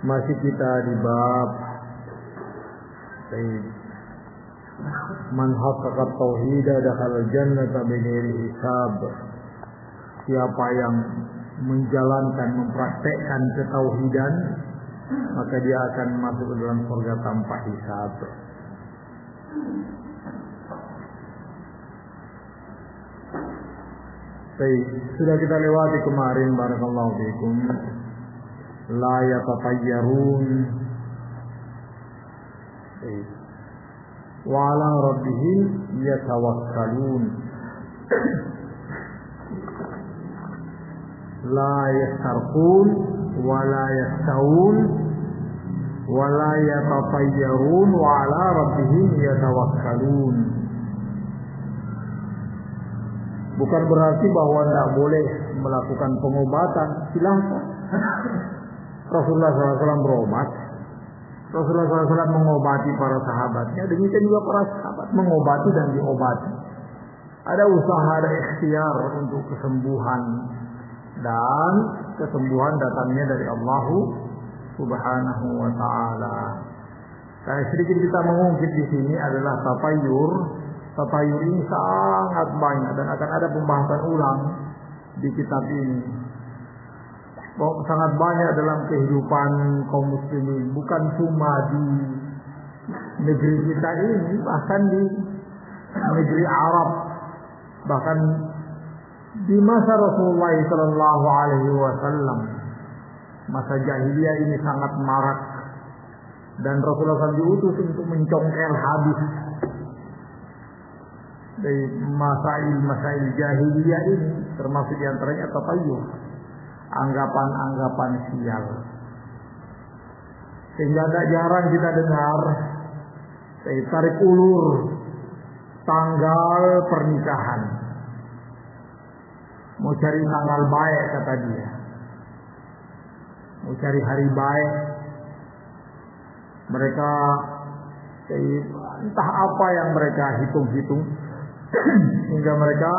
Masih kita di bab man haqqaqa tauhid dakhala jannata bighairi hisab. Siapa yang menjalankan, mempraktekkan ketauhidan, maka dia akan masuk ke dalam surga tanpa hisab. Baik, sudah kita lewati kemarin, barakallahu fikum, la yatatayyarun wa ala rabbihim yatawakkalun, la yastarqun wa la yastawun wa la yatatayyarun wa ala rabbihim yatawakkalun. Bukan berarti bahwa tidak boleh melakukan pengobatan, silahkan. Rasulullah SAW berobat, Rasulullah SAW mengobati para sahabatnya, demikian juga para sahabat mengobati dan diobati. Ada usaha, ada ikhtiar untuk kesembuhan, dan kesembuhan datangnya dari Allah Subhanahu wa Ta'ala. Nah, sedikit kita mengungkit di sini adalah tatayur. Tatayur ini sangat banyak dan akan ada pembahasan ulang di kitab ini. Sangat banyak dalam kehidupan kaum muslimin, bukan cuma di negeri kita ini, bahkan di negeri Arab, bahkan di masa Rasulullah Sallallahu Alaihi Wasallam, masa jahiliyah ini sangat marak, dan Rasulullah SAW diutus untuk mencongkel habis dari masail jahiliyah ini, termasuk diantaranya tatayur, anggapan-anggapan sial. Sehingga tidak jarang kita dengar tarik ulur tanggal pernikahan, mau cari tanggal baik kata dia, mau cari hari baik. Mereka entah apa yang mereka hitung-hitung hingga mereka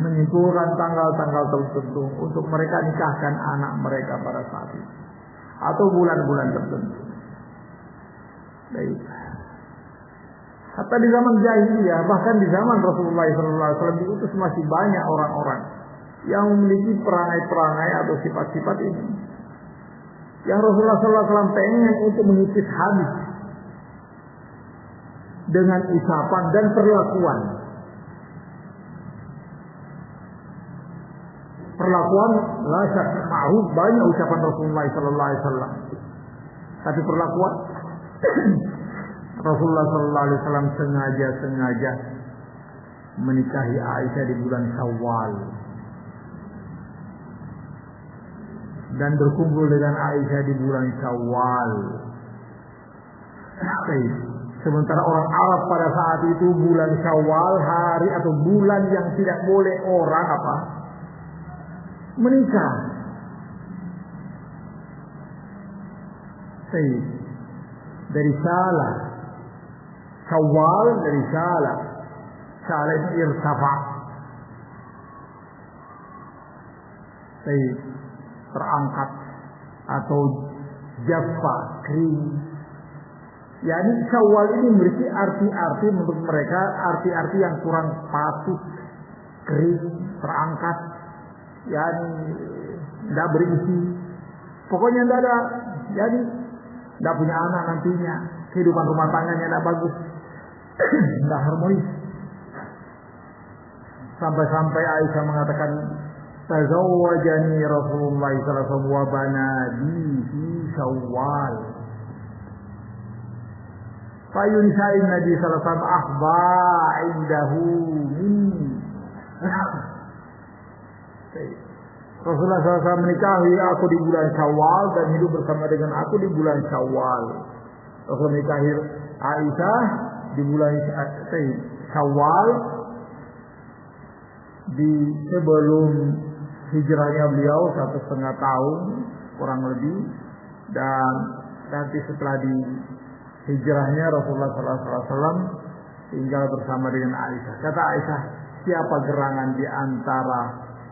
menyimpulkan tanggal-tanggal tertentu untuk mereka nikahkan anak mereka pada saat itu atau bulan-bulan tertentu. Baik. Hatta di zaman jahiliyah, bahkan di zaman Rasulullah SAW diutus, masih banyak orang-orang yang memiliki perangai-perangai atau sifat-sifat ini, yang Rasulullah SAW pengen untuk mengikis hadis dengan ucapan dan perlakuan. Perlakuan la syak ma'ruf, banyak ucapan Rasulullah sallallahu alaihi wasallam. Tapi perlakuan Rasulullah sallallahu alaihi wasallam sengaja menikahi Aisyah di bulan Syawal dan berkumpul dengan Aisyah di bulan Syawal. Sementara orang Arab pada saat itu bulan Syawal, hari atau bulan yang tidak boleh orang menikah. Dari salah Syawal, dari salah itu irtafa, terangkat, atau jaffa, kering. Yani Syawal ini memiliki arti-arti menurut mereka, arti-arti yang kurang patut, kering, terangkat, yani tidak berisi, pokoknya tidak ada, jadi tidak punya anak nantinya, kehidupan rumah tangganya tidak bagus, tidak harmonis. Sampai-sampai Aisyah mengatakan, tazawwajani Rasulullah sallallahu alaihi wasallam wa banadi fi Syawal. Fayunsain Nabi sallallahu alaihi wasallam akhba indahu minni. Rasulullah SAW menikahi aku di bulan Syawal dan hidup bersama dengan aku di bulan Syawal. Rasulullah menikahi Aisyah di bulan Syawal di sebelum hijrahnya beliau 1,5 tahun kurang lebih, dan nanti setelah di hijrahnya Rasulullah SAW tinggal bersama dengan Aisyah. Kata Aisyah, siapa gerangan di antara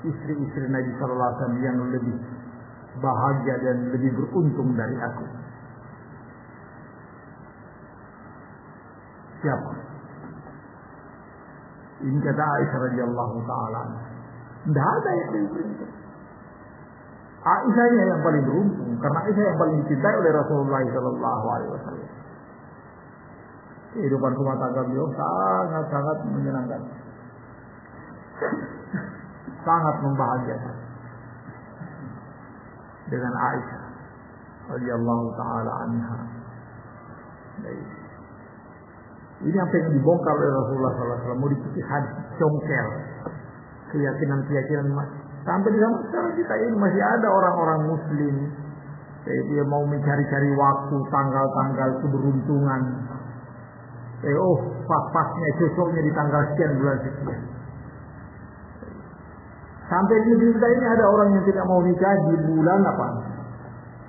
istri-istri Nabi Sallallahu Alaihi Wasallam yang lebih bahagia dan lebih beruntung dari aku. Siapa? Ini kata Aisyah radhiyallahu taala. Tidak ada yang lebih beruntung. Aisyahnya yang paling beruntung karena Aisyah yang paling dicintai oleh Rasulullah sallallahu alaihi wasallam. Kehidupan rumah tangga beliau sangat-sangat menyenangkan. Sangat membahagiakan. Dengan Aisyah radhiyallahu taala anha. Baik. Ini apa yang dibongkar oleh Rasulullah sallallahu alaihi wasallam, mau diikuti hadis congkel. Keyakinan sampai di zaman sekarang kita ini masih ada orang-orang muslim dia mau mencari-cari waktu, tanggal-tanggal keberuntungan. Pas-pasnya cocoknya di tanggal sekian bulan sekian. Sampai di negeri kita ini ada orang yang tidak mau nikah di bulan apa?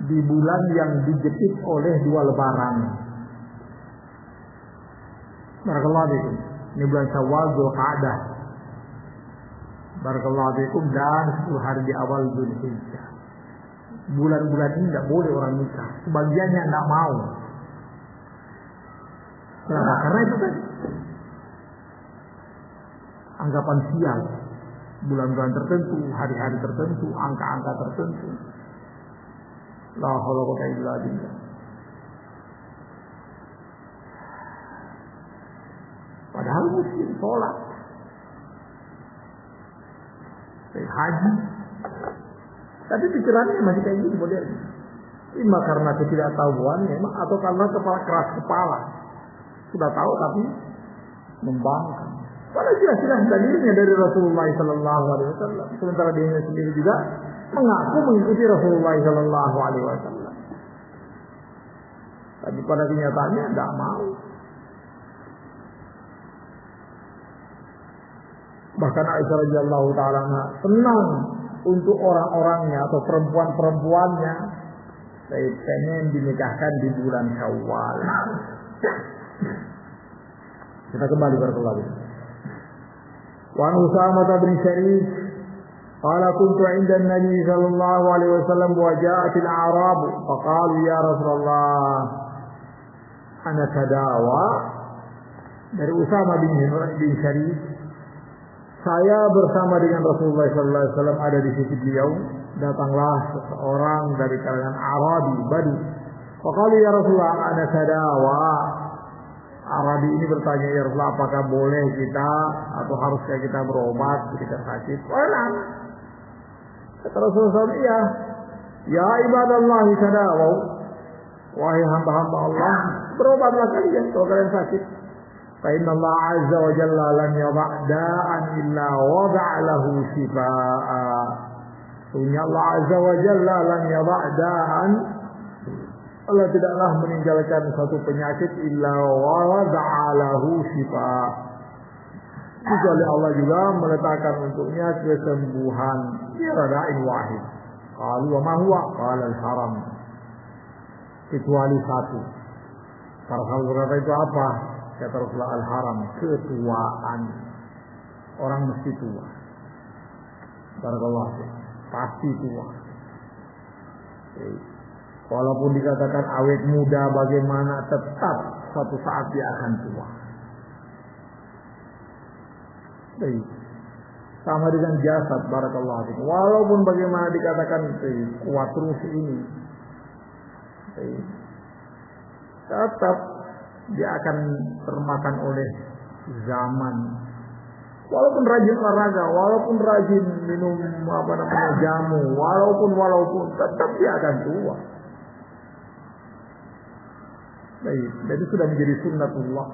Di bulan yang dijepit oleh 2 lebaran. Barakallahu fiikum. Ini bulan Syawal, Dzulqa'dah. Barakallahu fiikum, dan 10 hari di awal Dzulhijjah. Bulan-bulan ini tidak boleh orang nikah. Sebagiannya tidak mau. Kenapa? Karena itu tadi anggapan sial. Bulan-bulan tertentu, hari-hari tertentu, angka-angka tertentu. La haula wa la quwwata illa billah. Padahal muslim sholat, haji, tapi pikirannya masih kayak gini model. Ima karena ketidaktahuan memang, atau karena keras kepala. Sudah tahu tapi membangkang. Padahal jelas-jelas dalilnya dari Rasulullah sallallahu alaihi wasallam. Sementara dia sendiri juga mengaku mengikuti Rasulullah sallallahu alaihi wasallam. Tapi pada kenyataannya tidak mau. Bahkan Aisyah radhiyallahu taala senang untuk orang-orangnya atau perempuan-perempuannya saya pengen dinikahkan di bulan Syawal. Kita kembali barakallahu. Wa Usamah bin Syarif qala kuntu 'inda an-nabi sallallahu alaihi wasallam wa ja'at al-a'rab faqalu ya Rasulullah ana tadawa. Dari Usamah bin Syarif, saya bersama dengan Rasulullah sallallahu alaihi wasallam ada di sisi beliau, datanglah seseorang dari kalangan Arabi Badu. Faqala ya Rasulullah ana tadawa. Arabi ini bertanya, ya Rasulullah, apakah boleh kita atau haruskah kita berobat ketika sakit? Walah. Kata Rasulullah, iya. Ya ibadallah tadawu. Wahai hamba-hamba Allah, berobatlah kalian kalau kalian sakit. Fa inna Allah azza wa jalla lam yada' da'an illa wada'a lahu shifaa'a. Sungguh Allah azza wa jalla lam yada' da'an, Allah tidaklah meninggalkan satu penyakit illa wada'a lahu shifaa'a. Kecuali Allah juga meletakkan untuknya kesembuhan. Ya rada'in wahid. Qalu wa ma huwa? Qala al-haram. Kecuali satu. Para sahabat itu apa? Kata Rasulullah, al-haram, ketuaan. Orang mesti tua. Barakallahu fiik. Pasti tua. Walaupun dikatakan awet muda bagaimana, tetap suatu saat dia akan tua. Baik. Sama dengan jasad, barakallahu fiik. Walaupun bagaimana dikatakan kuat terus ini, tetap dia akan termakan oleh zaman. Walaupun rajin olahraga, walaupun rajin minum jamu, walaupun tetap dia akan tua. Baik, jadi sudah menjadi sunnatullah.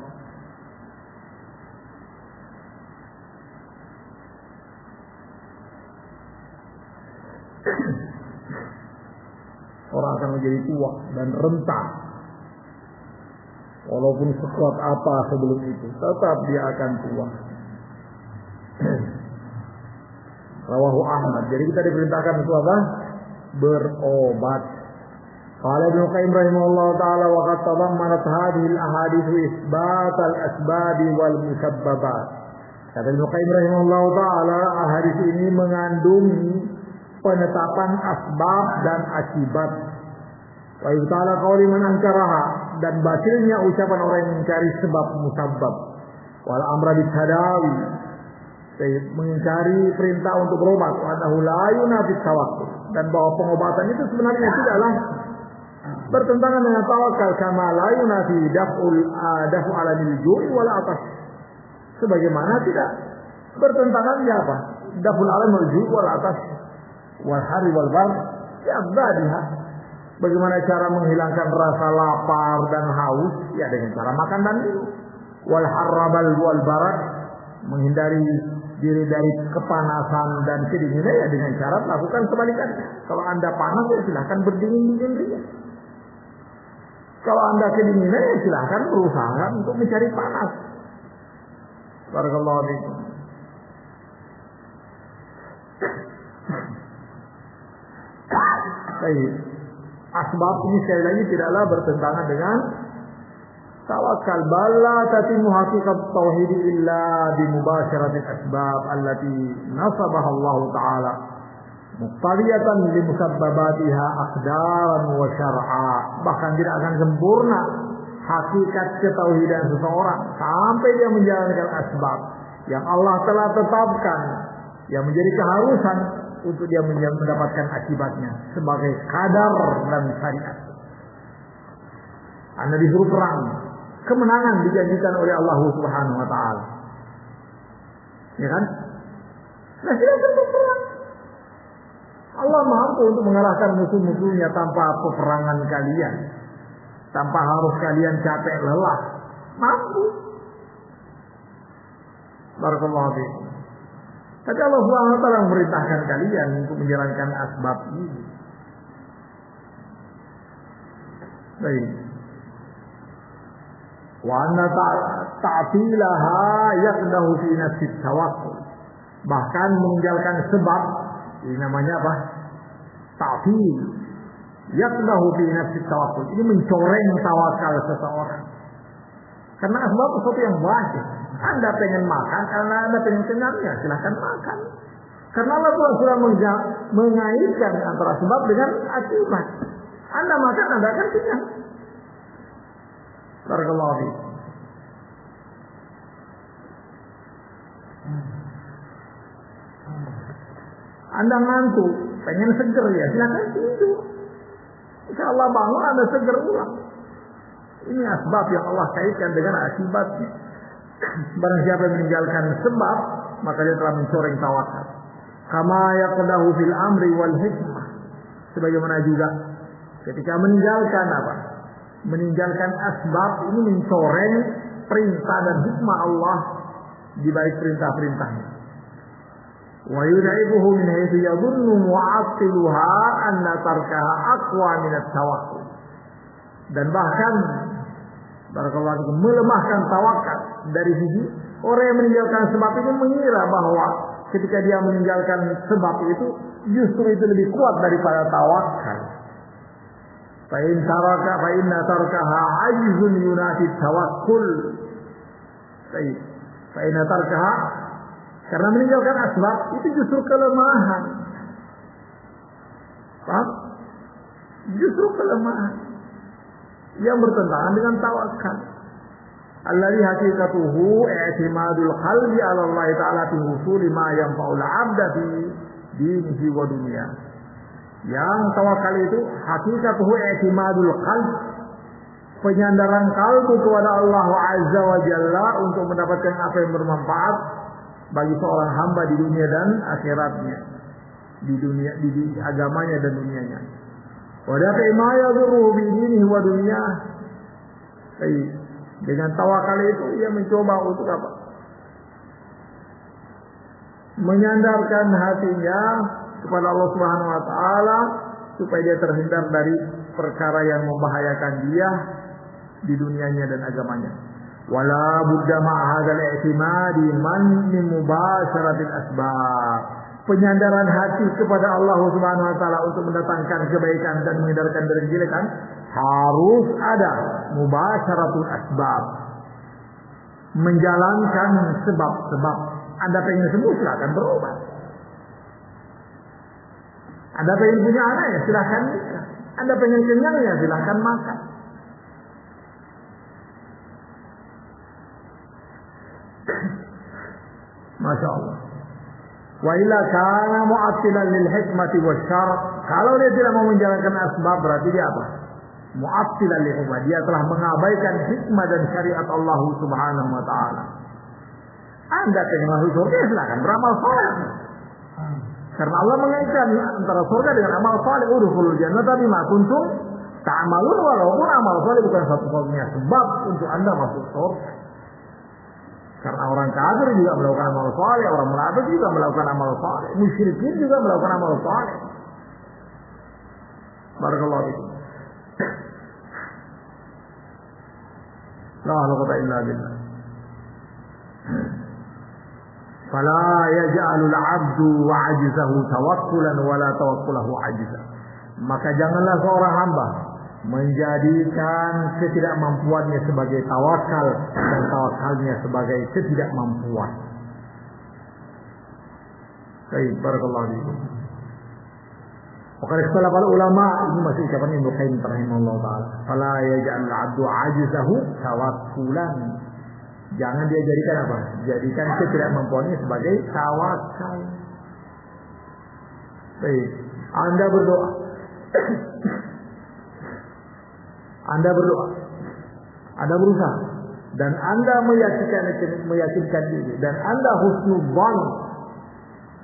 Orang akan menjadi tua dan renta. Walaupun sekuat apa sebelum itu, tetap dia akan tua. Rawahu Ahmad. Jadi kita diperintahkan untuk apa? Berobat. Qala Ibnu Qayyim rahimahullah taala wa qad tadammanat hadhihi al-ahadits isbat al-asbab wal musabbabat. Kata Ibnu Qayyim rahimahullah taala, hadis ini mengandung penetapan asbab dan akibat. Wa ta'ala qauli man ankaraha, dan batilnya ucapan orang yang mencari sebab musabbab. Wal amra bitadawi, mengingkari perintah untuk berobat. Wa annahu la yunafi tawakkul, dan bahwa pengobatan itu sebenarnya tidaklah bertentangan dengan tawakal, kama la yunafi daf'u alamil ju'i wal atash, sebagaimana tidak bertentangan apa? Daf'ul alamil ju'i wal atash wal hari wal bar ya'badiha. Bagaimana cara menghilangkan rasa lapar dan haus? Ya dengan cara makan dan minum. Wal harrabal wal barat, menghindari diri dari kepanasan dan kedinginan, ya dengan cara melakukan kebalikannya. Kalau Anda panas, ya silahkan berdingin-dingin saja. Kalau Anda kedinginan, ya silahkan berusaha untuk mencari panas. Barakallahu fiikum. Baik. Asbab ini sekali lagi tidaklah bertentangan dengan tawakal. Bala tatimu hakikat tauhid illa bi mubasyaratil asbab allati nasabaha Allah taala muqtadiyatan li musabbabatiha aqdaran wa syar'a. Bahkan tidak akan sempurna hakikat ketauhidan seseorang sampai dia menjalankan asbab yang Allah telah tetapkan, yang menjadi keharusan untuk dia mendapatkan akibatnya sebagai kadar dan syariat. Anda disuruh perang, kemenangan dijanjikan oleh Allah Subhanahu wa taala. Ya kan? Nah, silakan berperang. Allah mampu untuk mengalahkan musuh-musuhnya tanpa peperangan kalian, tanpa harus kalian capek lelah. Mampu. Barakallahu fiikum. Tapi Allah SWT memerintahkan kalian untuk menjalankan asbab ini. Baik. Wa anna ta'tilaha yaqdahu fi nafsi tawakkul. Bahkan meninggalkan sebab, ini namanya apa? Ta'til. Yaqdahu fi nafsi tawakkul. Ini mencoreng tawakal seseorang. Karena asbab sesuatu yang wajib. Anda pengen makan, karena Anda pengen kenyang, ya silahkan makan. Karena Allah sudah mengaitkan antara sebab dengan akibat. Anda makan, Anda akan kenyang. Barakallahu fiik. Anda ngantuk, pengen seger, ya silahkan tidur. Insya Allah bangun, Anda seger ulang. Ini asbab yang Allah kaitkan dengan akibatnya. Barang siapa yang meninggalkan sebab, maka dia telah mencoreng tawakal. Kama yaqdahu fil amri wal hikmah. Sebagaimana juga ketika meninggalkan apa? Meninggalkan asbab, ini mencoreng perintah dan hikmah Allah di balik perintah-perintahnya. Wa yud'ibuhu min haitsu yadhunnu mu'attiluha anna tarkaha aqwa min at-tawakkul. Dan bahkan barakallahu fiikum, melemahkan tawakal dari sisi orang yang meninggalkan sebab itu mengira bahwa ketika dia meninggalkan sebab itu justru itu lebih kuat daripada tawakal. Fa inna tarkaha ajzun yunati tawakkul. Fa inna tarkaha, karena meninggalkan asbab itu justru kelemahan. Paham? Justru kelemahan yang bertentangan dengan tawakal. Alladhi hakikatuhu i'timadul qalbi 'ala Allah ta'ala fi husuli ma yanfa'ul 'abda fi dinihi wa dunya. Yang tawakal itu hakikatuhu i'timadul qalb, penyandaran kalbu kepada Allah Azza wa Jalla untuk mendapatkan apa yang bermanfaat bagi seorang hamba di dunia dan akhiratnya, di dunia, di agamanya dan dunianya. Wa dafi ma yadurruhu bi dinihi wa dunya. Dengan tawakal itu ia mencoba untuk apa? Menyandarkan hatinya kepada Allah Subhanahu wa taala supaya dia terhindar dari perkara yang membahayakan dia di dunianya dan agamanya. Wala budda ma'a hadzal i'timadi man min mubasyaratil asbab. Penyandaran hati kepada Allah Subhanahu wa taala untuk mendatangkan kebaikan dan menghindarkan dari kejelekan harus ada mubasyaratul asbab. Menjalankan sebab-sebab. Anda pengen sembuh, silakan berobat. Anda pengen punya anak ya silahkan nikah. Anda pengen kenyang ya silahkan makan. Masya Allah. Wa illa kana mu'attilan lil hikmati wasyar'. Kalau dia tidak mau menjalankan asbab berarti dia apa? Mu'attilan lil hikmah. Dia telah mengabaikan hikmah dan syariat Allah Subhanahu wa taala. Anda pengen masuk surga silakan beramal saleh. Karena Allah mengaitkan antara surga dengan amal saleh. Udkhulul jannata bima kuntum ta'malun, walaupun amal saleh bukan satu-satunya sebab untuk Anda masuk surga. Karena orang kafir juga melakukan amal saleh, orang munafik juga melakukan amal saleh, musyrikin juga melakukan amal saleh. Barakallahu fiikum. La haula wala quwwata illa billah. Fala yaj'alul 'abdu 'ajzahu tawakkulan wala tawakkulahu 'ajza. Maka janganlah seorang hamba menjadikan ketidakmampuannya sebagai tawakal dan tawakalnya sebagai ketidakmampuan. Baik, barakallahu fiikum. Maka istilah para ulama ini masih ucapan Ibnu Qayyim rahimahullah taala. Fala yaj'al 'abdu 'ajzahu tawakkulan. Jangan dia jadikan apa? Jadikan ketidakmampuannya sebagai tawakal. Baik, Anda berdoa. Anda berdoa, Anda berusaha, dan Anda meyakinkan diri, dan Anda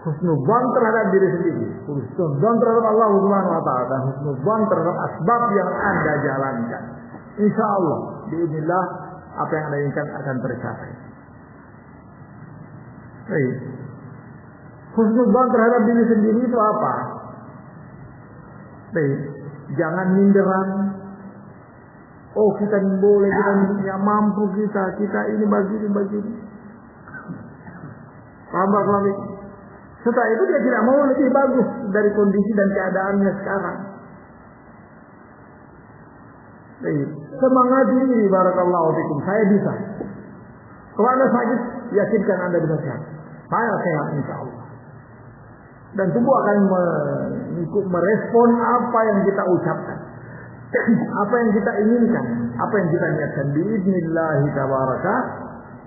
husnudzan terhadap diri sendiri, husnudzan terhadap Allah Subhanahu wa taala, dan husnudzan terhadap asbab yang Anda jalankan. Insya Allah, biidznillah apa yang Anda inginkan akan tercapai. Baik. Husnudzan terhadap diri sendiri itu apa? Baik, jangan minderan. Oh, kita boleh, kita mampu, kita ini begini. Paham tak? Setelah itu dia tidak mau lebih bagus dari kondisi dan keadaannya sekarang. Baik, semangat ini barakallahu fikum. Saya bisa. Kalau Anda sakit, yakinkan Anda bisa sehat. Saya sehat insyaallah. Dan tubuh akan merespon apa yang kita ucapkan. Apa yang kita inginkan, apa yang kita niatkan, biidznillah tabaraka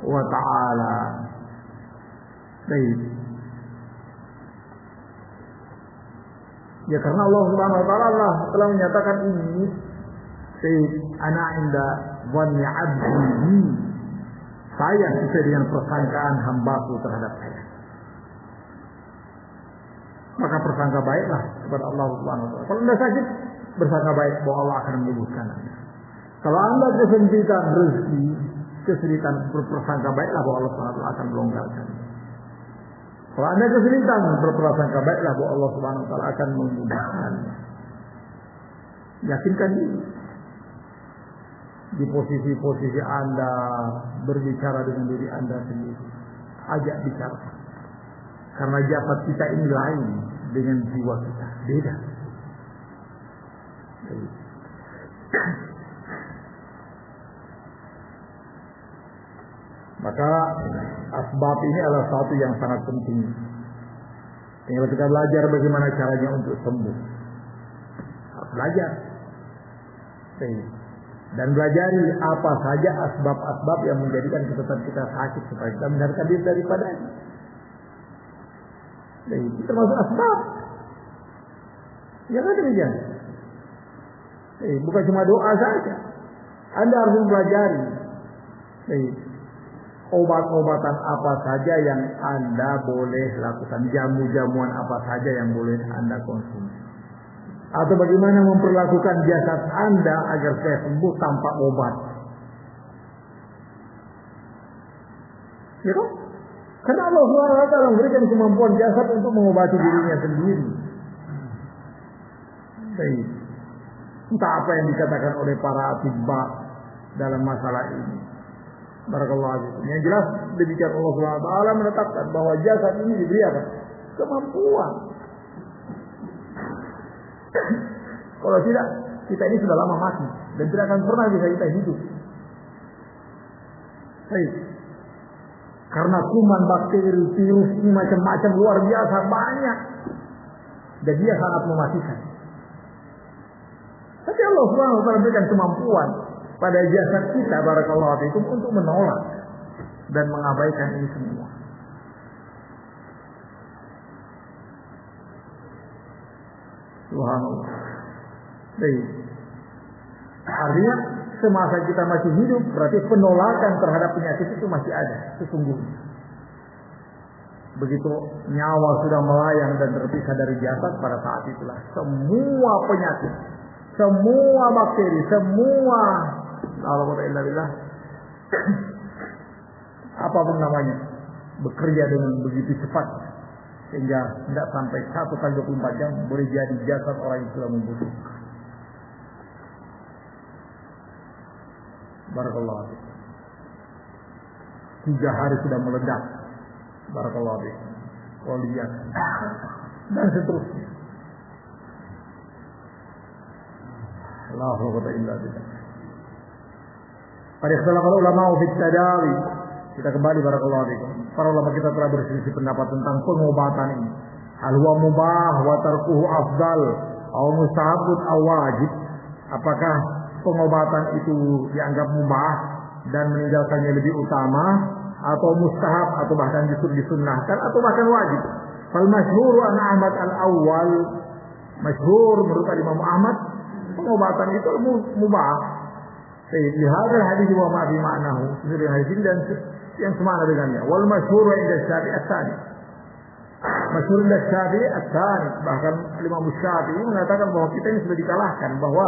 wa ta'ala. Baik. Ya karena Allah Subhanahu wa taala Allah telah menyatakan ini, baik, ana inda dhanni 'abdi. Saya sesuai dengan persangkaan hambaku terhadap saya. Maka persangka baiklah kepada Allah Subhanahu wa taala. Kalau Anda sakit, bersangka baik bahwa Allah akan menyembuhkan Anda. Kalau Anda kesempitan rezeki, kesulitan, berprasangka baiklah bahwa Allah Subhanahu wa taala akan melonggarkan. Kalau Anda kesulitan, berprasangka baiklah bahwa Allah Subhanahu wa taala akan memudahkan. Yakinkan diri. Di posisi-posisi Anda berbicara dengan diri Anda sendiri. Ajak bicara. Karena jasad kita ini lain dengan jiwa kita. Beda. Maka asbab ini adalah satu yang sangat penting. Tinggal kita belajar bagaimana caranya untuk sembuh. Harus belajar. Dan belajari apa saja asbab-asbab yang menjadikan kita sakit supaya kita menghindarkan diri daripadanya. Itu termasuk asbab. Ya kan demikian. Bukan cuma doa saja. Anda harus mempelajari obat-obatan apa saja yang Anda boleh lakukan, jamu-jamuan apa saja yang boleh Anda konsumsi, atau bagaimana memperlakukan jasad Anda agar saya sembuh tanpa obat. Ya kan? Karena Allah SWT memberikan kemampuan jasad untuk mengobati dirinya sendiri. Baik. Entah apa yang dikatakan oleh para atibba dalam masalah ini. Barakallahu fiikum. Yang jelas demikian Allah SWT menetapkan bahwa jasad ini diberi apa? Kemampuan. Kalau tidak, kita ini sudah lama mati dan tidak akan pernah bisa kita hidup. Baik. Karena kuman, bakteri, virus ini macam-macam luar biasa banyak. dan dia sangat mematikan. Tapi Allah Subhanahu wa taala berikan kemampuan pada jasad kita barakallahu fiikum untuk menolak dan mengabaikan ini semua. Subhanallah. Baik. Artinya semasa kita masih hidup berarti penolakan terhadap penyakit itu masih ada sesungguhnya. Begitu nyawa sudah melayang dan terpisah dari jasad, pada saat itulah semua penyakit, semua bakteri, semua apapun namanya bekerja dengan begitu cepat sehingga tidak sampai 1 kali 24 jam boleh jadi jasad orang yang sudah membusuk. Barakallahu fiik. 3 hari sudah meledak. Barakallahu fiik. Kalau lihat dan seterusnya. La haula illa billah. Pada ikhtilaf ulama fi tadawi. Kita kembali barakallahu fiik. Para ulama kita telah berselisih pendapat tentang pengobatan ini. Hal huwa mubah wa tarkuhu afdal aw mustahabun aw wajib? Apakah pengobatan itu dianggap mubah dan meninggalkannya lebih utama, atau mustahab, atau bahkan justru disunnahkan, atau bahkan wajib? Fal masyhur an Ahmad al-awwal, masyhur menurut Imam Ahmad pengobatan itu mubah. Di hadal hadis wa ma fi ma'nahu, sesuai hadis ini dan yang semakna dengannya. Wal masyhur inda Syafi'i ats-tsani, masyhur inda Syafi'i ats-tsani, bahkan Imam Syafi'i mengatakan bahwa kita ini sudah dikalahkan, bahwa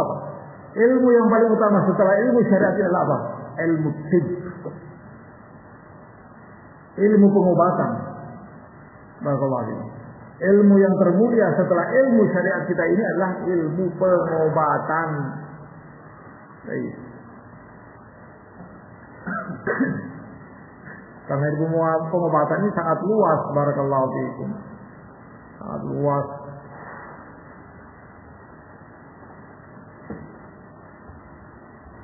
ilmu yang paling utama setelah ilmu syariat adalah apa? Ilmu tibb, ilmu pengobatan. Barakallahu. Ilmu yang termulia setelah ilmu syariat kita ini adalah ilmu pengobatan. Baik. Karena ilmu pengobatan ini sangat luas, barakallahu fiikum. Sangat luas.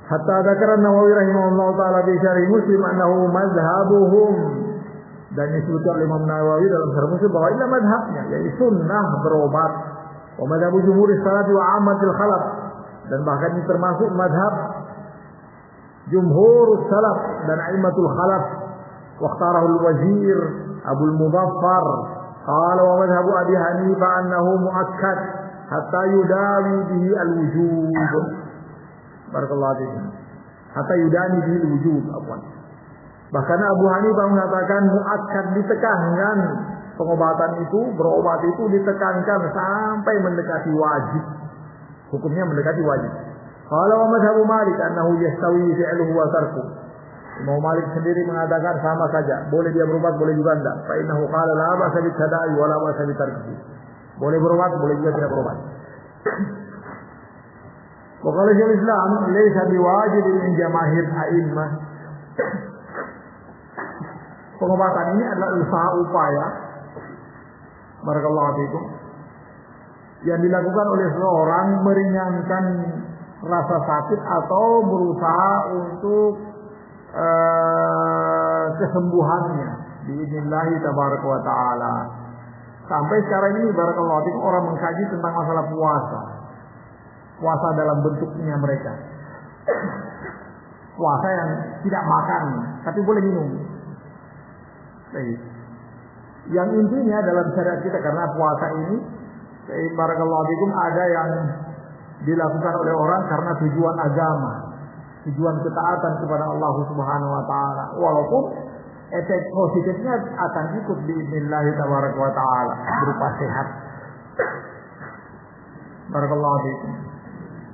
Hatta dzakara Nawawi rahimahullah taala fi syarih Muslim annahu madhhabuhum, dan disebutkan oleh Imam Nawawi dalam syarih Muslim bahwa ini madhabnya, yaitu sunnah berobat. Wa madhabu jumhur salaf wa ammatil khalaf, dan bahkan ini termasuk madhab jumhur salaf dan a'immatul khalaf. Wa ikhtarahu al-Wazir Abu al-Muzaffar qala wa madhabu Abi Hanifah annahu muakkad hatta yudawi bihi al-wujub. Barakallahu fiikum. Hatta yudani bil wujud afwan. Bahkan Abu Hanifah mengatakan muakkad, ditekankan pengobatan itu, berobat itu ditekankan sampai mendekati wajib. Hukumnya mendekati wajib. Qala wa madhhabu Malik annahu yastawi fi'luhu wa tarkuhu. Imam Malik sendiri mengatakan sama saja, boleh dia berobat, boleh juga enggak. Fa innahu qala la ba'sa bi tada'i wa la ba'sa bi tarkihi. Boleh berobat, boleh juga tidak berobat. Waqala Syekhul Islam laisa biwajib min jamaahir a'immah. Pengobatan ini adalah usaha upaya, barakallahu fiikum, yang dilakukan oleh seseorang meringankan rasa sakit atau berusaha untuk kesembuhannya biidznillah tabaraka wa taala. Sampai sekarang ini barakallahu fiikum orang mengkaji tentang masalah puasa. Puasa dalam bentuknya mereka. Puasa yang tidak makan, tapi boleh minum. Baik. Yang intinya dalam syariat kita, karena puasa ini, barakallahu fiikum, ada yang dilakukan oleh orang karena tujuan agama, tujuan ketaatan kepada Allah Subhanahu wa taala. Walaupun efek positifnya akan ikut biidznillah tabaraka wa taala berupa sehat. Barakallahu fiikum.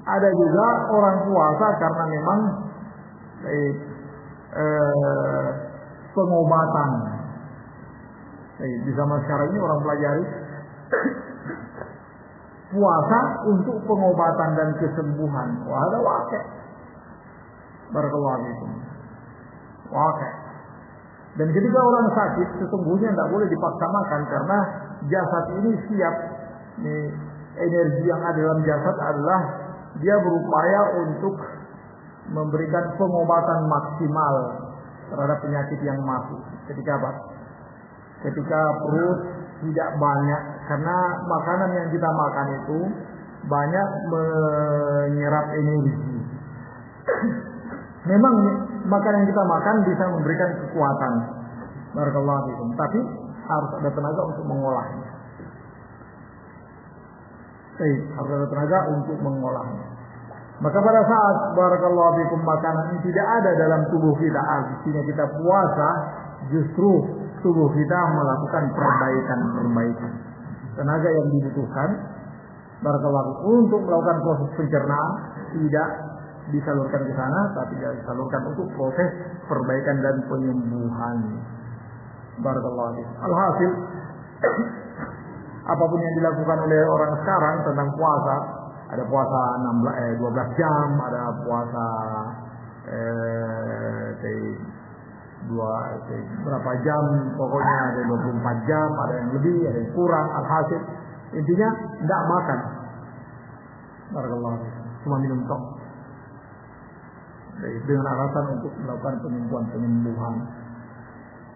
Ada juga orang puasa karena memang pengobatan. Di zaman sekarang ini orang pelajari puasa untuk pengobatan dan kesembuhan. Wah, ada wakil. Barakallahu fiikum. Wakil. Dan ketika orang sakit, sesungguhnya tidak boleh dipaksa makan, karena jasad ini siap. Energi yang ada dalam jasad adalah dia berupaya untuk memberikan pengobatan maksimal terhadap penyakit yang masuk. Ketika apa? Ketika perut tidak banyak Karena makanan yang kita makan itu banyak menyerap energi. Memang makanan yang kita makan bisa memberikan kekuatan. Barakallahu fikum. Tapi harus ada tenaga untuk mengolahnya. Harus ada tenaga untuk mengolahnya. Maka pada saat barakallahu fikum makanan ini tidak ada dalam tubuh kita, artinya kita puasa, justru tubuh kita melakukan perbaikan. Tenaga yang dibutuhkan barakallahu fikum untuk melakukan proses pencernaan tidak disalurkan ke sana, tapi disalurkan untuk proses perbaikan dan penyembuhan. Barakallahu fikum. Alhasil apapun yang dilakukan oleh orang sekarang tentang puasa, ada puasa 12 jam, ada puasa berapa jam, pokoknya ada 24 jam, ada yang lebih, ada yang kurang. Alhasil intinya tidak makan. Barakallahu fikum. Cuma minum tok. Dengan alasan untuk melakukan penyembuhan.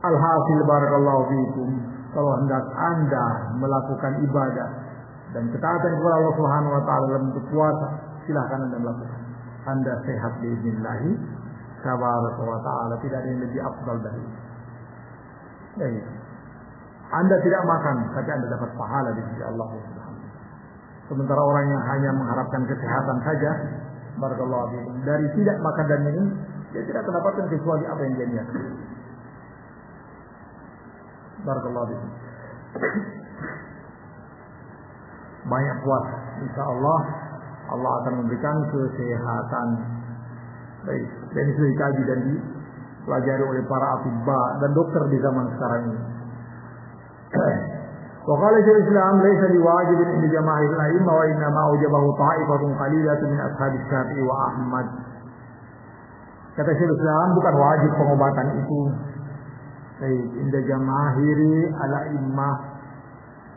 Alhasil barakallahu fikum, kalau hendak Anda melakukan ibadah dan ketaatan kepada Allah Subhanahu wa taala dalam bentuk puasa, silakan Anda melakukan. Anda sehat biiznillah tabaraka wa taala, tidak ada yang lebih afdal dari itu. Anda tidak makan, tapi Anda dapat pahala di sisi Allah Subhanahu. Sementara orang yang hanya mengharapkan kesehatan saja, barakallahu fikum, dari tidak makan dan minum, dia tidak mendapatkan kecuali apa yang dia niatkan. Barakallahu fikum. Banyak puasa, insyaallah Allah akan memberikan kesehatan. Baik, dan itu dikaji dan dipelajari oleh para atibba dan dokter di zaman sekarang ini. Wa qala Syaikhul Islam laysa biwajibin inda jamaahiril a'immah wa inna ma aujabahu ta'ifatun qalilatun min ashabi Syafi'i wa Ahmad. Kata Syaikhul Islam, bukan wajib pengobatan itu. Baik, inda jamaahiri al-a'immah,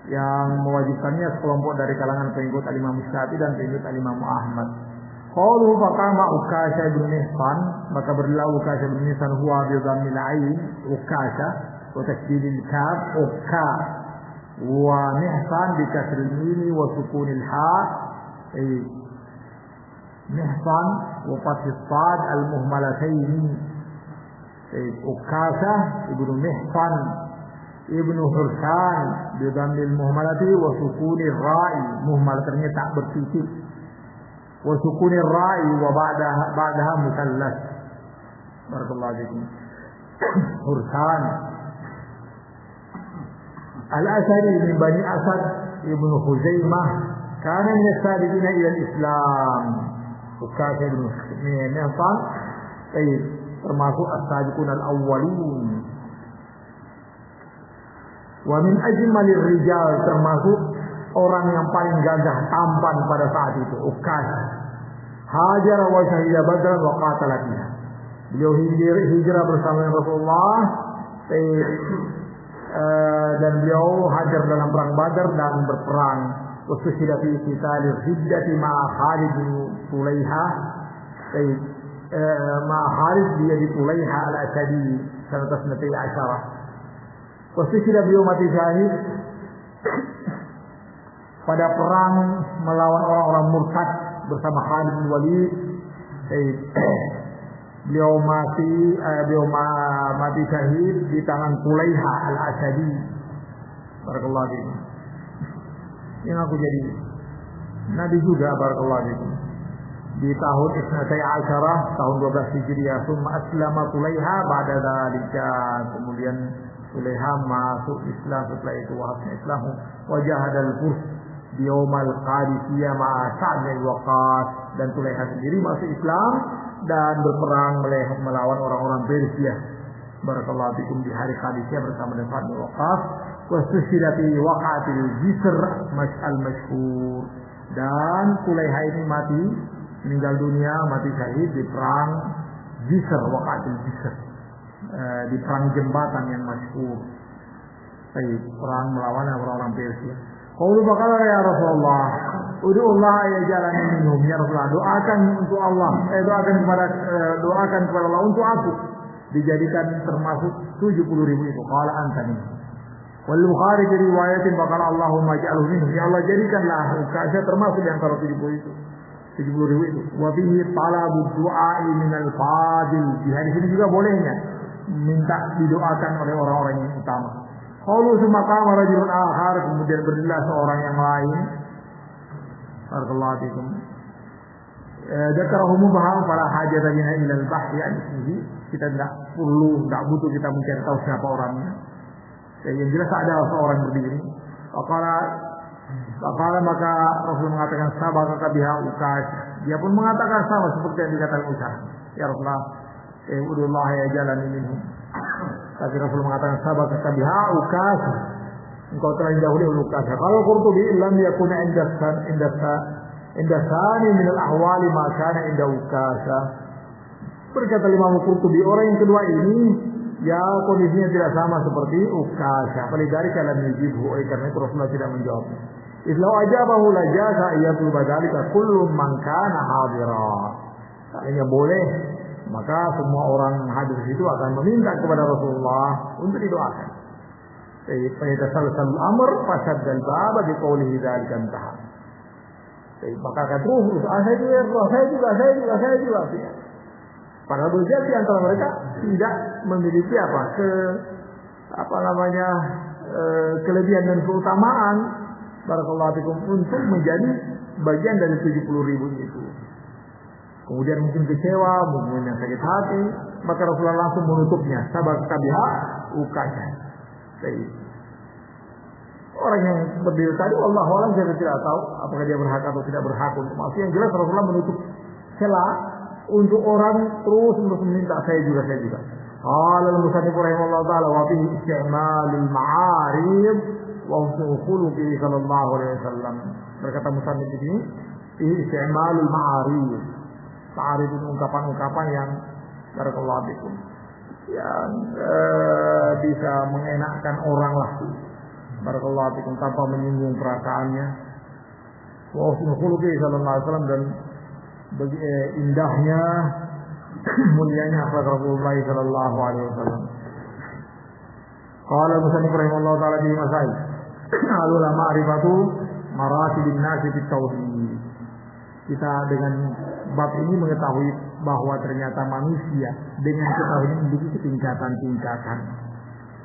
yang mewajibkannya sekelompok dari kalangan pengikut Imam Syafi'i dan pengikut Imam Ahmad. Qalu faqama Ukasha bin Mihsan, maka berlalu Ukasha bin Mihsan huwa bi dhammil ain, Ukasha wa tashdidil kaf, Ukka, wa Mihsan bi kasril mim wa sukunil ha, Mihsan wa fathis sad al muhmalatayn. Ukasha ibnu Mihsan ibnu Hursan bi dhammil muhmalati wa sukunir ra'i, muhmal ternyata tak bertitik, wa sukunir ra'i wa ba'daha musallas. Barakallahu fikum. Hursan al-Asadi min Bani Asad ibnu Khuzaimah, kana min as-sabiqina ila al-Islam. Ukasha ibnu Mihsan termasuk as-sabiqun al-awwalun. Wa min ajmalir rijal, termasuk orang yang paling gagah tampan pada saat itu, Ukasha. Hajar wa syahida Badr wa qatala fiha. Beliau hijrah bersama Rasulullah dan beliau hajar dalam perang Badar dan berperang. Ustushhida fi qitalir hiddati ma'a Khalid bin Tulaiha. Ma'a Khalid bin Tulaiha al-Asadi sanata 12. Ustushhida, beliau mati syahid pada perang melawan orang-orang murtad bersama Khalid bin Walid. Beliau mati syahid di tangan Tulaiha al-Asadi. Barakallahu fiikum. Yang aku jadi nabi juga, barakallahu fiikum. Di tahun Isnatai Asyarah, tahun 12 Hijriah, summa aslama Tulaiha ba'da dzalika. Kemudian Tulaiha masuk Islam setelah itu, wa hasna islamu wa jahadal furs di yaumal Qadisiyah ma'a Sa'd bin Waqqas. Dan Tulaiha sendiri masuk Islam dan berperang melawan orang-orang Persia. Barakallahu fikum, di hari Qadisiyah bersama dengan Sa'd bin Waqqas. Wa sushhida fi waqa'atil Jisr al-mashhur. Dan Tulaiha ini meninggal dunia, mati syahid di perang Jisr, waqa'atil Jisr, di perang jembatan yang masyhur. Perang melawan orang-orang Persia. Qaulu faqala ya Rasulullah, ud'ullah ya jalani minhum, ya Rasulullah, doakan untuk Allah, doakan kepada Allah untuk aku dijadikan termasuk 70.000 itu. Qala anta minhum. Wal Bukhari di riwayatin bakal Allahumma ja'alhu minhum. Ya Allah jadikanlah Ukasha termasuk di antara 70 itu. 70.000 itu. Wa bihi talabud du'a'i minal fadil. Di hadis ini juga bolehnya minta didoakan oleh orang-orang yang utama. Qalu summa qama rajulun akhar, kemudian berdirilah seorang yang lain. Barakallahu fikum. Dzakarahum bahwa para hajat bina ilal bahri an ismihi. Kita tidak butuh kita mencari tahu siapa orangnya. Yang jelas ada seorang berdiri. Faqala maka Rasul mengatakan sabaqaka biha Ukash. Dia pun mengatakan sama seperti yang dikatakan Ukash. Ya Rasulullah, udullah ya jalan minhum. Tapi Rasul mengatakan sabaqaka biha Ukash. Engkau telah didahului oleh Ukash. Kalau Qurtubi lam yakun inda sani min al-ahwali ma kana inda Ukash. Berkata Imam Qurtubi, orang yang kedua ini ya kondisinya tidak sama seperti Ukash. Apalagi kalau menjibhu, karena itu Rasulullah tidak menjawab. Islau ajabahu la jaza iyatul badalika kullu man kana hadira. Seandainya boleh, maka semua orang hadir di situ akan meminta kepada Rasulullah untuk didoakan. Fa yatasalsal amr fasaddal baba bi qawlihi dzalika intah. Maka akan terus saya juga. Padahal berjati antara mereka tidak memiliki kelebihan dan keutamaan barakallahu fikum untuk menjadi bagian dari 70.000 itu. Kemudian mungkin kecewa, mungkin yang sakit hati, maka Rasulullah langsung menutupnya. Sabaqaka biha Ukash. Orang yang berdiri tadi Allah saya tidak tahu apakah dia berhak atau tidak berhak untuk maaf. Yang jelas Rasulullah menutup celah untuk orang terus meminta saya juga. Qala al-musannif rahimahullah taala wa fihi isti'malul ma'arib wa husnul khuluqi sallallahu alaihi wasallam. Berkata musannif ini, fihi isti'malul ma'arib. Ma'arib itu ungkapan-ungkapan yang barakallahu fikum yang bisa mengenakkan orang lah. Barakallahu fikum tanpa menyinggung perasaannya. Wa husnul khuluqi sallallahu alaihi wasallam, dan bagi indahnya mulianya akhlak Rasulullah sallallahu alaihi wasallam. Qala musannif rahimahullah taala di masail alula ma'rifatu maratibin nasi fit tauhid. Kita dengan bab ini mengetahui bahwa ternyata manusia dengan ketahuan memiliki tingkatan-tingkatan.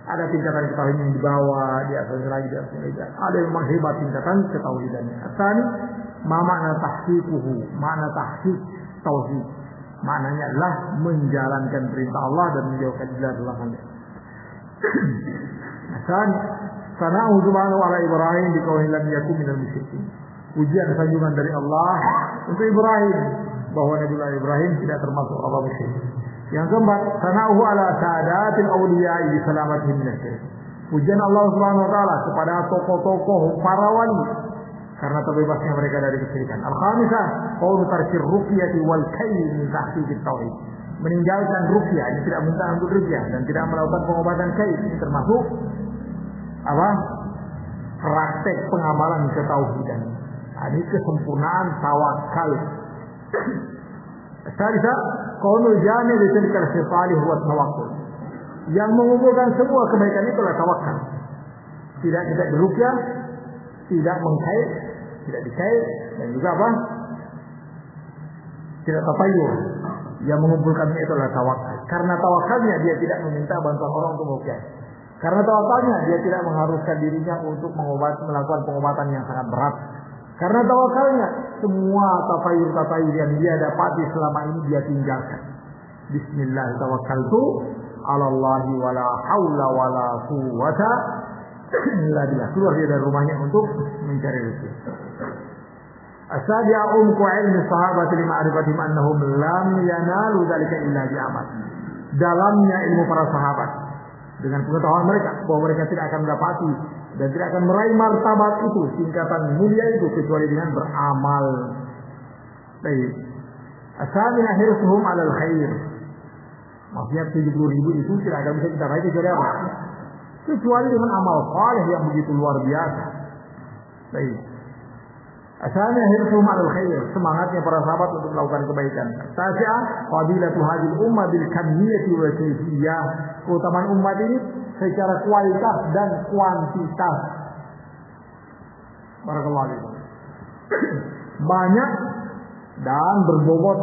Ada tingkatan ketahuan yang di bawah, di atas lagi. Ada yang memang hebat tingkatan ketauhidannya. Asani makna tahqiquhu, makna tahqiq tauhid. Maknanya adalah menjalankan perintah Allah dan menjauhkan larangannya. Asani sana'u subhanahu ala Ibrahim biqaulin lam yakun minal musyrikin. Pujian sanjungan dari Allah untuk Ibrahim bahwa Nabiullah Ibrahim tidak termasuk orang musyrik. Yang keempat, sana'uhu ala sadatil awliya'i bi salamatihim minasyirik. Pujian Allah Subhanahu wa taala kepada tokoh-tokoh para wali karena terbebasnya mereka dari kesyirikan. Al-khamisah, qaulu tarkir ruqyati wal kayl min tahqiqit tauhid. Meninggalkan ruqyah, ini tidak minta untuk ruqyah dan tidak melakukan pengobatan kayl. Ini termasuk praktek pengamalan ketauhidan. Ini kesempurnaan tawakal. Salisa, qaulul jami' li tilkal khisalih wa tawakkul. Yang mengumpulkan semua kebaikan itu adalah tawakal. Tidak diruqyah, tidak mengkait, tidak dikait, dan juga tidak tatayur. Yang mengumpulkannya itu adalah tawakal. Karena tawakalnya dia tidak meminta bantuan orang untuk meruqyah. Karena tawakalnya dia tidak mengharuskan dirinya untuk melakukan pengobatan yang sangat berat. Karena tawakalnya semua tatayur yang dia dapati selama ini dia tinggalkan. Bismillah tawakkaltu 'ala Allahi wala haula wala quwwata illa billah. Keluar dia dari rumahnya untuk mencari rezeki. Asabi'a umku ilmi sahabati li ma'rifatihim annahum lam yanalu dzalika illa bi'amal. Dalamnya ilmu para sahabat dengan pengetahuan mereka bahwa mereka tidak akan mendapati dan tidak akan meraih martabat itu, tingkatan mulia itu kecuali dengan beramal. Baik. Asamin akhirsuhum 'alal khair. Maksudnya 70.000 itu tidak akan bisa kita raih kecuali apa? Kecuali dengan amal saleh yang begitu luar biasa. Baik. Asamin akhirsuhum 'alal khair, semangatnya para sahabat untuk melakukan kebaikan. Tasi'ah fadilatu hadhil ummah bil kamiyyati wa kayfiyah. Keutamaan umat ini secara kualitas dan kuantitas. Barakallahu fiikum. Banyak dan berbobot.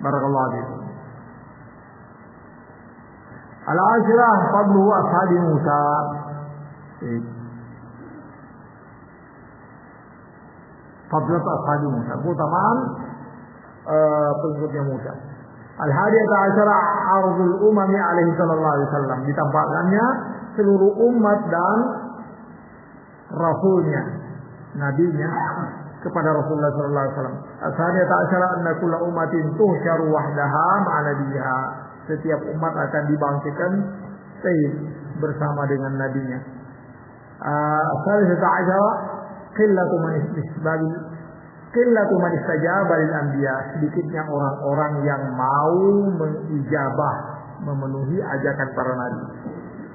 Barakallahu fiikum. Al-ashirah fadlu ashabi Musa. Fadlu ashabi Musa. Keutamaan pengikutnya Musa. Al-hadiyata asyara ardul umami alaihi sallallahu alaihi wasallam. Ditampakkannya seluruh umat dan rasulnya, nabinya kepada Rasulullah sallallahu alaihi wasallam. Al-hadiyata asyara anna kulla ummatin tuhsyaru wahdaha ma'anabiha. Setiap umat akan dibangkitkan bersama dengan nabinya. Al-hadiyata asyara qillatu man istajaba lil anbiya, sedikitnya orang-orang yang mau mengijabah, memenuhi ajakan para nabi.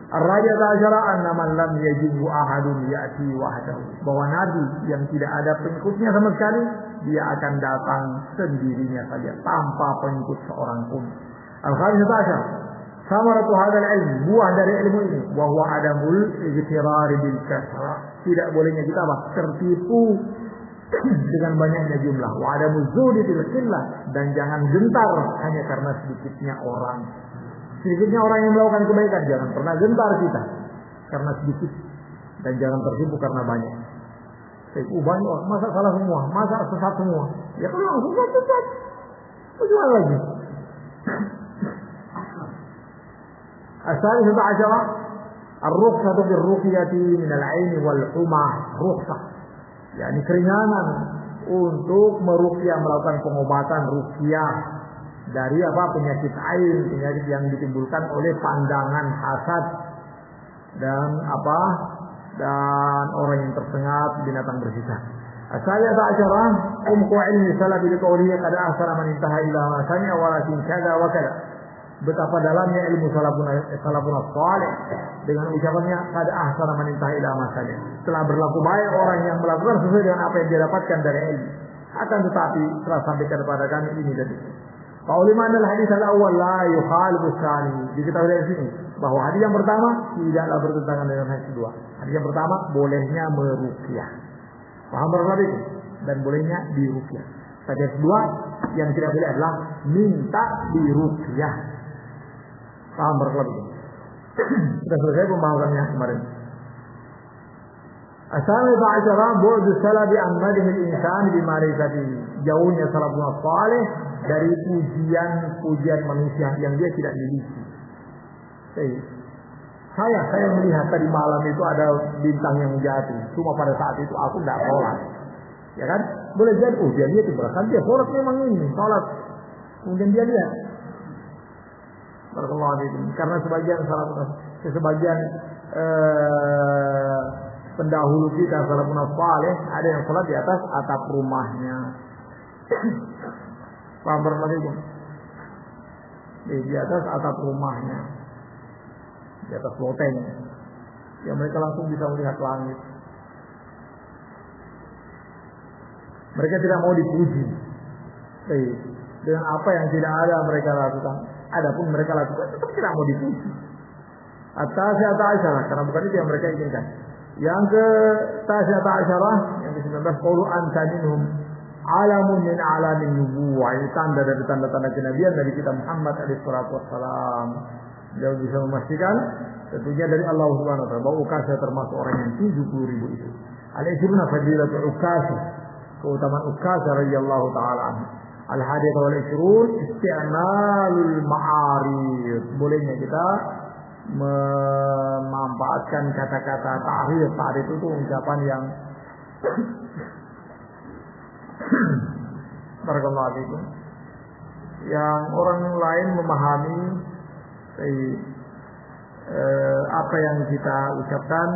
Ar-rabi'ata asyara anna man lam yajibu ahadun ya'ti wahdahu, bahwa nabi yang tidak ada pengikutnya sama sekali, dia akan datang sendirinya saja tanpa pengikut seorang pun. Al-khamisata asyara samaratu hadzal ilm, buah dari ilmu ini, wa huwa adamul igtirar bil kasrah, tidak bolehnya kita tertipu dengan banyaknya jumlah. Wa adamu zuhdi fil qillah, dan jangan gentar hanya karena sedikitnya orang. Sedikitnya orang yang melakukan kebaikan, jangan pernah gentar kita karena sedikit, dan jangan tertipu karena banyak. Banyak, masa salah semua, masa sesat semua. Ya kalau langsung sesat, bagaimana lagi? As-salisatu asyara ar-rukhsatu bir-ruqyati min al-'ain wal-humah. Rukhsah, yakni keringanan untuk meruqyah, melakukan pengobatan ruqyah dari penyakit ain, penyakit yang ditimbulkan oleh pandangan hasad dan dan orang yang tersengat binatang bersisa. As-salihata asyara umqu ilmi salaf bi qawlihi qad ahsana man intaha ila ma sami'a walakin kadza wa kadza. Betapa dalamnya ilmu salafun salih dengan ucapannya qad ahsana man intaha ila ma sami'a. Telah berlaku baik orang yang melakukan sesuai dengan apa yang dia dapatkan dari ilmu. Akan tetapi telah sampaikan kepada kami ini dan itu. Qauliman al-hadits al-awwal la yukhalifu tsani. Diketahui dari sini bahwa hadis yang pertama tidaklah bertentangan dengan hadis kedua. Hadis yang pertama bolehnya meruqyah. Paham berarti? Dan bolehnya diruqyah. Hadis kedua yang tidak boleh adalah minta diruqyah. Paham berarti? Sudah selesai pembahasannya kemarin. As-salatu asyara bu'du salabi an madhi al-insan bi ma'rifatihi. Jauhnya salafun salih dari pujian manusia yang dia tidak miliki. Saya melihat tadi malam itu ada bintang yang jatuh. Cuma pada saat itu aku tidak sholat. Ya kan? Boleh jadi, dia lihat berarti dia sholat memang ini. Sholat. Kemudian dia lihat. Karena sebagian pendahulu kita salafun salih ada yang sholat di atas atap rumahnya. Paham berarti? Di atas atap rumahnya, di atas loteng, yang mereka langsung bisa melihat langit. Mereka tidak mau dipuji dengan apa yang tidak ada mereka lakukan. Adapun mereka lakukan tetap tidak mau dipuji. At-tasi'ata asyarah, karena bukan itu yang mereka inginkan. Yang ke-tasi'ata asyarah, yang ke-19, qaulu anta minhum alamun min alamin nubuwah, ini tanda dari tanda-tanda kenabian dari kita Muhammad alaihi salatu wassalam. Dia bisa memastikan tentunya dari Allah Subhanahu wa taala bahwa Ukasha termasuk orang yang 70.000 itu. Al-isruna fadilatul Ukasha, keutamaan Ukasha radhiyallahu taala anhu. Al-hadiyatu wal isrun isti'malul ma'arif. Bolehnya kita memanfaatkan kata-kata ta'rif. Ta'rif itu ucapan yang barakallahu fikum, yang orang lain memahami apa yang kita ucapkan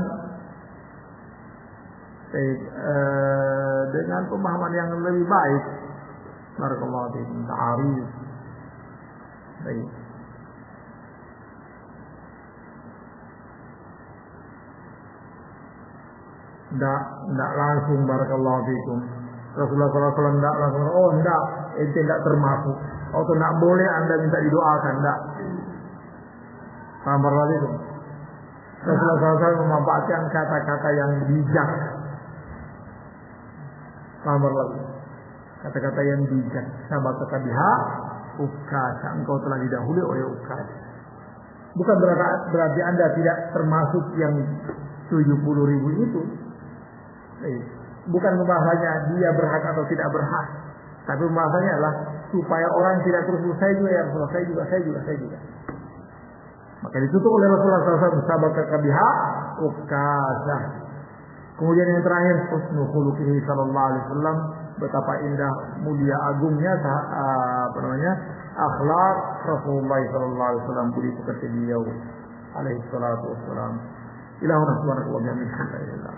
dengan pemahaman yang lebih baik. Barakallahu fikum, ta'arif. Baik. Tidak langsung barakallahu fikum. Rasulullah SAW tidak langsung, ente tidak termasuk, tidak boleh anda minta didoakan, tidak. Paham berarti itu? Rasulullah SAW memanfaatkan kata-kata yang bijak. Paham lagi? Kata-kata yang bijak. Sabaqaka biha Ukasha, engkau telah didahului oleh Ukasha. Bukan berarti Anda tidak termasuk yang 70.000 itu. Bukan pembahasannya dia berhak atau tidak berhak. Tapi pembahasannya adalah supaya orang tidak terus saya juga ya Rasulullah, saya juga. Maka ditutup oleh Rasulullah SAW sabaqaka biha Ukasha. Kemudian yang terakhir husnul khuluqihi sallallahu alaihi wasallam, betapa indah mulia agungnya akhlak Rasulullah sallallahu alaihi wasallam, budi pekerti beliau alaihi salatu wassalam. Ilahuna subhanahu wa ta'ala.